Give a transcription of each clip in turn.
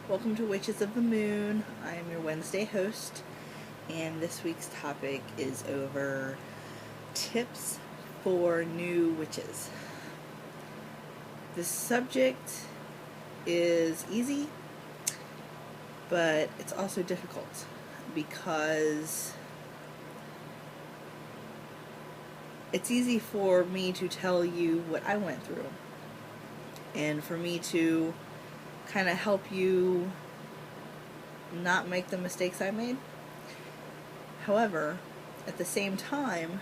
Welcome to Witches of the Moon. I am your Wednesday host, and this week's topic is over tips for new witches. This subject is easy, but it's also difficult because it's easy for me to tell you what I went through and for me to kind of help you not make the mistakes I made. However, at the same time,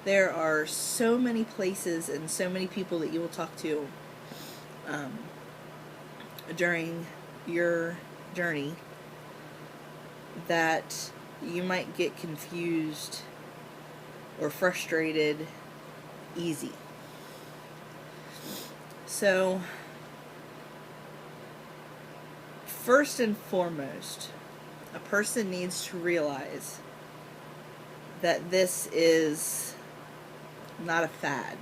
there are so many places and so many people that you will talk to during your journey that you might get confused or frustrated easy. So, first and foremost, a person needs to realize that this is not a fad.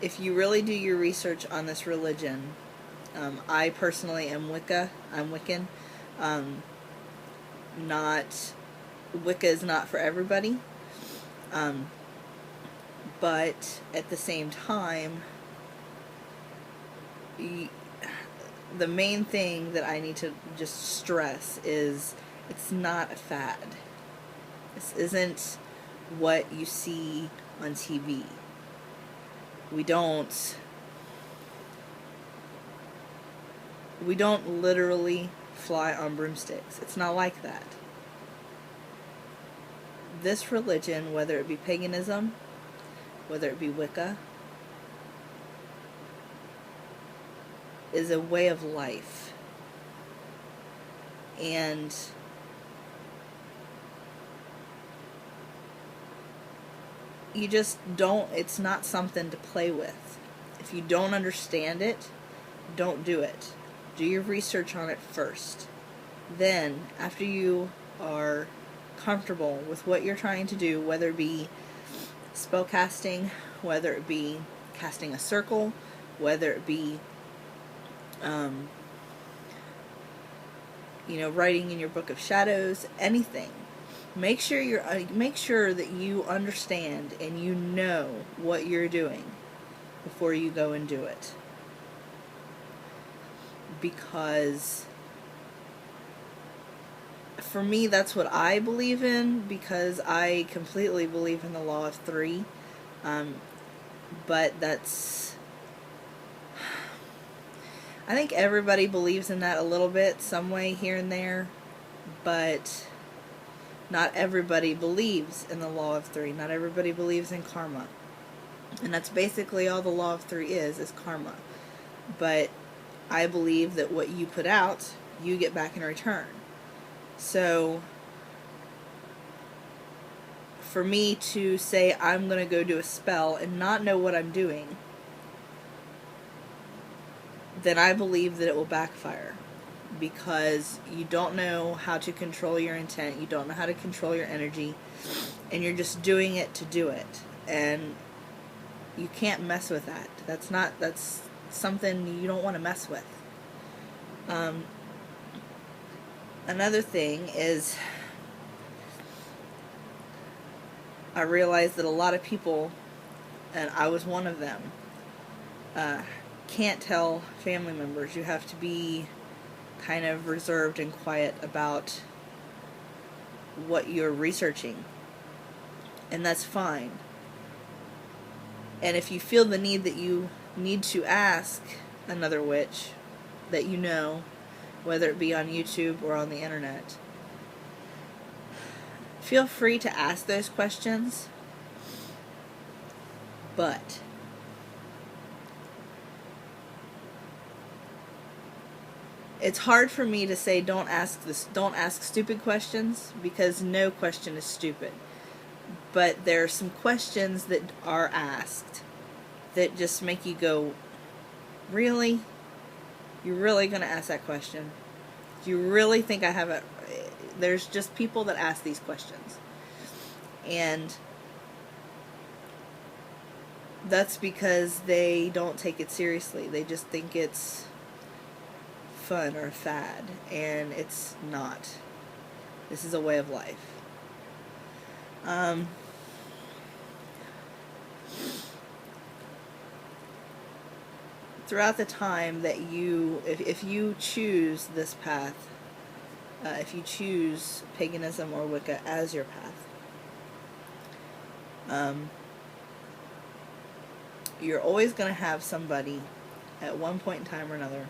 If you really do your research on this religion, I personally am Wicca. I'm Wiccan. Wicca is not for everybody. But at the same time, the main thing that I need to just stress is it's not a fad. This isn't what you see on TV. We don't literally fly on broomsticks. It's not like that. This religion, whether it be paganism, whether it be Wicca, is a way of life. And you just don't, it's not something to play with. If you don't understand it, don't do it. Do your research on it first. Then, after you are comfortable with what you're trying to do, whether it be spellcasting, whether it be casting a circle, whether it be writing in your book of shadows, anything. Make sure that you understand and you know what you're doing before you go and do it. Because for me, that's what I believe in, because I completely believe in the law of three. But I think everybody believes in that a little bit, some way here and there, but not everybody believes in the law of three. Not everybody believes in karma. And that's basically all the law of three is karma. But I believe that what you put out, you get back in return. So, for me to say I'm going to go do a spell and not know what I'm doing, then I believe that it will backfire, because you don't know how to control your intent, you don't know how to control your energy, and you're just doing it to do it, and you can't mess with that. That's something you don't want to mess with. Another thing is, I realized that a lot of people, and I was one of them, can't tell family members. You have to be kind of reserved and quiet about what you're researching, and that's fine. And if you feel the need that you need to ask another witch that you know, whether it be on YouTube or on the internet, feel free to ask those questions, but it's hard for me to say don't ask stupid questions, because no question is stupid. But there are some questions that are asked that just make you go, really? You're really going to ask that question? Do you really think I have a... There's just people that ask these questions. And That's because they don't take it seriously. They just think it's fun or fad, and it's not. This is a way of life. Throughout the time that if you choose this path, if you choose paganism or Wicca as your path, you're always going to have somebody at one point in time or another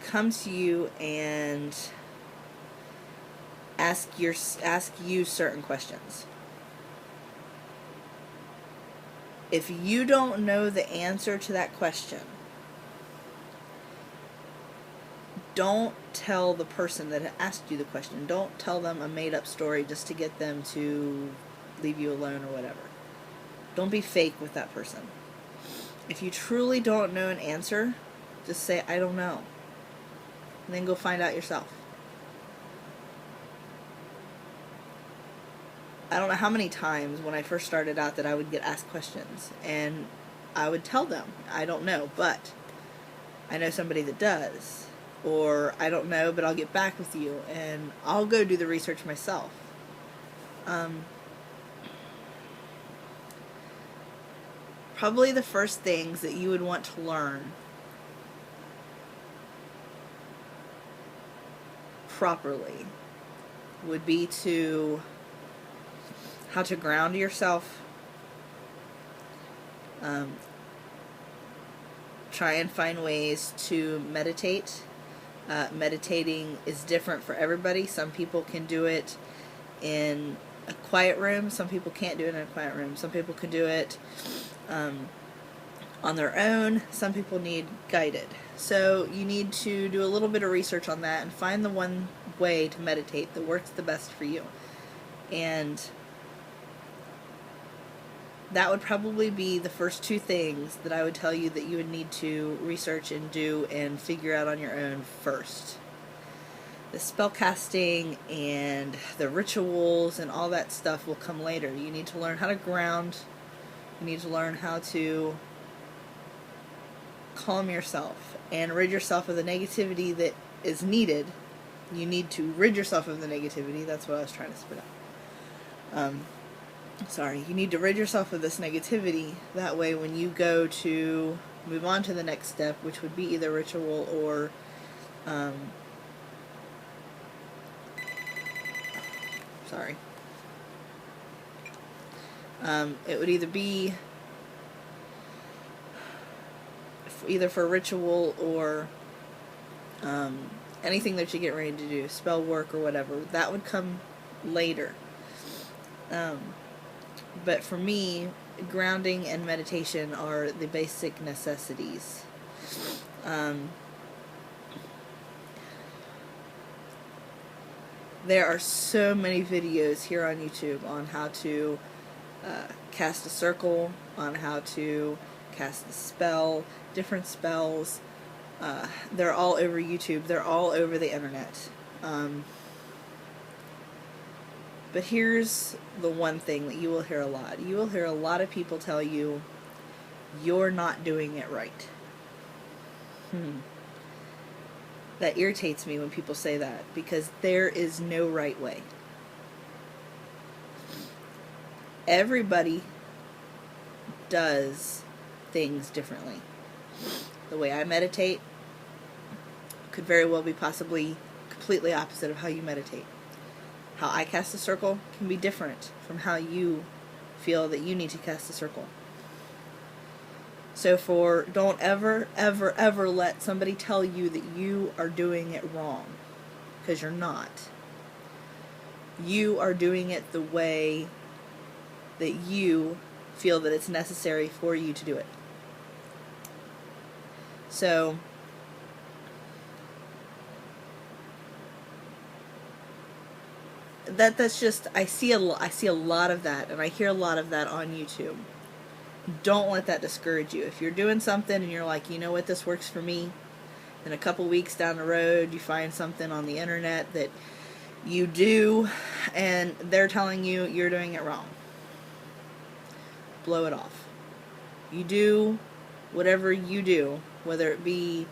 come to you and ask you certain questions. If you don't know the answer to that question, don't tell the person that asked you the question. Don't tell them a made-up story just to get them to leave you alone or whatever. Don't be fake with that person. If you truly don't know an answer, just say, I don't know. And then go find out yourself. I don't know how many times when I first started out that I would get asked questions, and I would tell them, I don't know, but I know somebody that does. Or, I don't know, but I'll get back with you, and I'll go do the research myself. Probably the first things that you would want to learn properly would be how to ground yourself, try and find ways to meditate. Meditating is different for everybody. Some people can do it in a quiet room. Some people can't do it in a quiet room. Some people can do it on their own. Some people need guided. So you need to do a little bit of research on that and find the one way to meditate that works the best for you. And that would probably be the first two things that I would tell you that you would need to research and do and figure out on your own first. The spellcasting and the rituals and all that stuff will come later. You need to learn how to ground. You need to learn how to calm yourself and rid yourself of the negativity that is needed. You need to rid yourself of the negativity. That's what I was trying to spit out. You need to rid yourself of this negativity. That way when you go to move on to the next step, which would be either ritual or it would either be either for ritual or anything that you get ready to do, spell work or whatever. That would come later. But for me, grounding and meditation are the basic necessities. There are so many videos here on YouTube on how to cast a circle, on how to cast a spell, different spells. They're all over YouTube. They're all over the internet. But here's the one thing that you will hear a lot. You will hear a lot of people tell you, you're not doing it right. That irritates me when people say that, because there is no right way. Everybody does things differently. The way I meditate could very well be possibly completely opposite of how you meditate. How I cast a circle can be different from how you feel that you need to cast a circle. So don't ever, ever, ever let somebody tell you that you are doing it wrong, because you're not. You are doing it the way that you feel that it's necessary for you to do it. So that's just, I see a lot of that, and I hear a lot of that on YouTube. Don't let that discourage you. If you're doing something and you're like, you know what, this works for me, then a couple weeks down the road you find something on the internet that you do and they're telling you you're doing it wrong. Blow it off. You do whatever you do, whether it be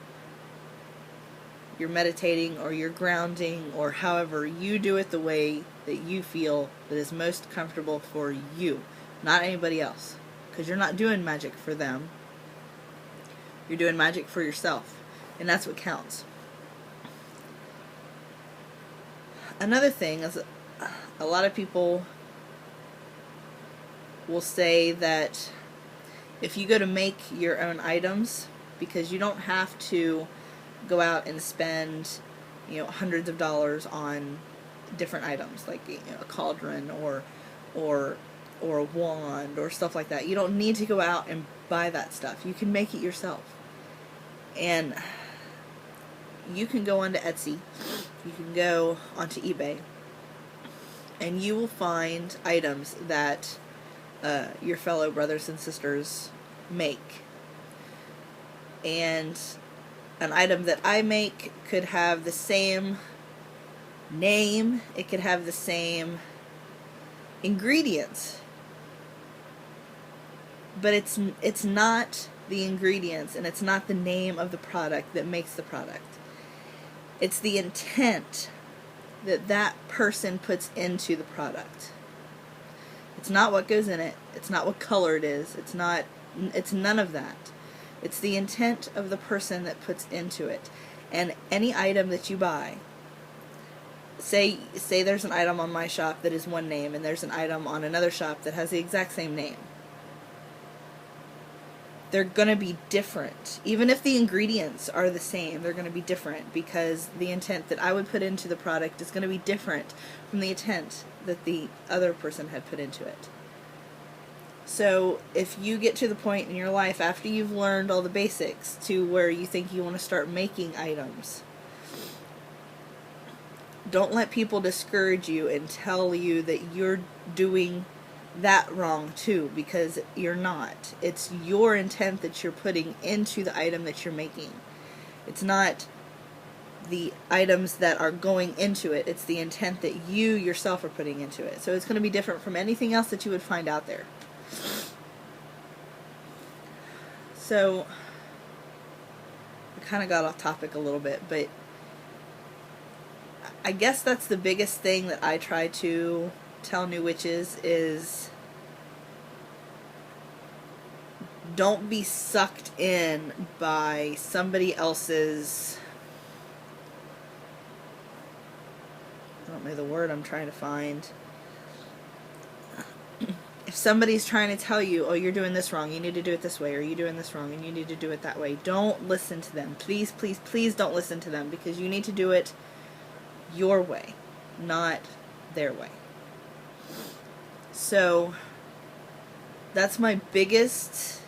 you're meditating or you're grounding or however, you do it the way that you feel that is most comfortable for you, not anybody else. Because you're not doing magic for them. You're doing magic for yourself. And that's what counts. Another thing is, a lot of people will say that if you go to make your own items, because you don't have to go out and spend, hundreds of dollars on different items, like a cauldron or a wand or stuff like that. You don't need to go out and buy that stuff. You can make it yourself. And you can go onto Etsy, you can go onto eBay, and you will find items that your fellow brothers and sisters make. And an item that I make could have the same name, it could have the same ingredients, but it's not the ingredients and it's not the name of the product that makes the product. It's the intent that that person puts into the product. It's not what goes in it. It's not what color it is. It's none of that. It's the intent of the person that puts into it. And any item that you buy, say there's an item on my shop that is one name and there's an item on another shop that has the exact same name. They're going to be different. Even if the ingredients are the same, they're going to be different because the intent that I would put into the product is going to be different from the intent that the other person had put into it. So if you get to the point in your life after you've learned all the basics to where you think you want to start making items, don't let people discourage you and tell you that you're doing that wrong too, because you're not. It's your intent that you're putting into the item that you're making. It's not the items that are going into it. It's the intent that you yourself are putting into it. So it's going to be different from anything else that you would find out there. So I kind of got off topic a little bit, but I guess that's the biggest thing that I try to tell new witches is don't be sucked in by somebody else's, I don't know the word I'm trying to find. If somebody's trying to tell you, oh, you're doing this wrong, you need to do it this way, or you're doing this wrong and you need to do it that way, don't listen to them. Please, please, please don't listen to them, because you need to do it your way, not their way. So that's my biggest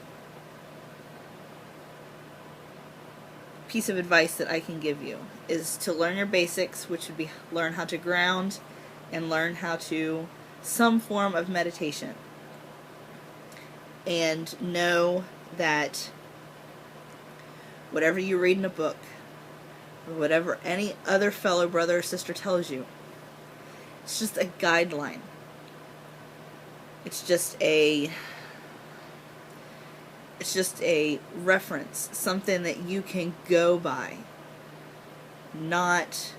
piece of advice that I can give you, is to learn your basics, which would be learn how to ground and learn how to some form of meditation, and know that whatever you read in a book or whatever any other fellow brother or sister tells you, it's just a guideline. It's just a reference, something that you can go by, not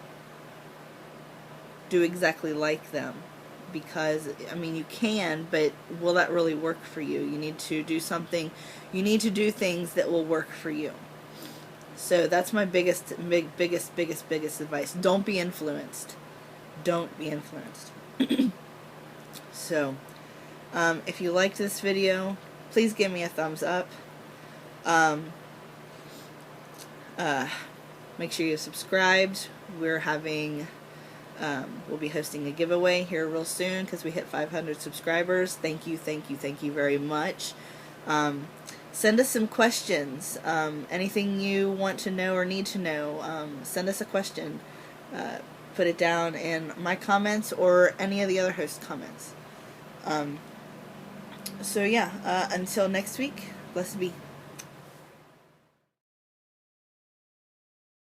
do exactly like them. Because, I mean, you can, but will that really work for you? You need to do something, you need to do things that will work for you. So that's my biggest advice. Don't be influenced. Don't be influenced. So, if you liked this video, please give me a thumbs up. Make sure you're subscribed. We're having, we'll be hosting a giveaway here real soon because we hit 500 subscribers. Thank you very much. Send us some questions. Anything you want to know or need to know, send us a question. Put it down in my comments or any of the other host comments. So yeah, until next week, blessed be.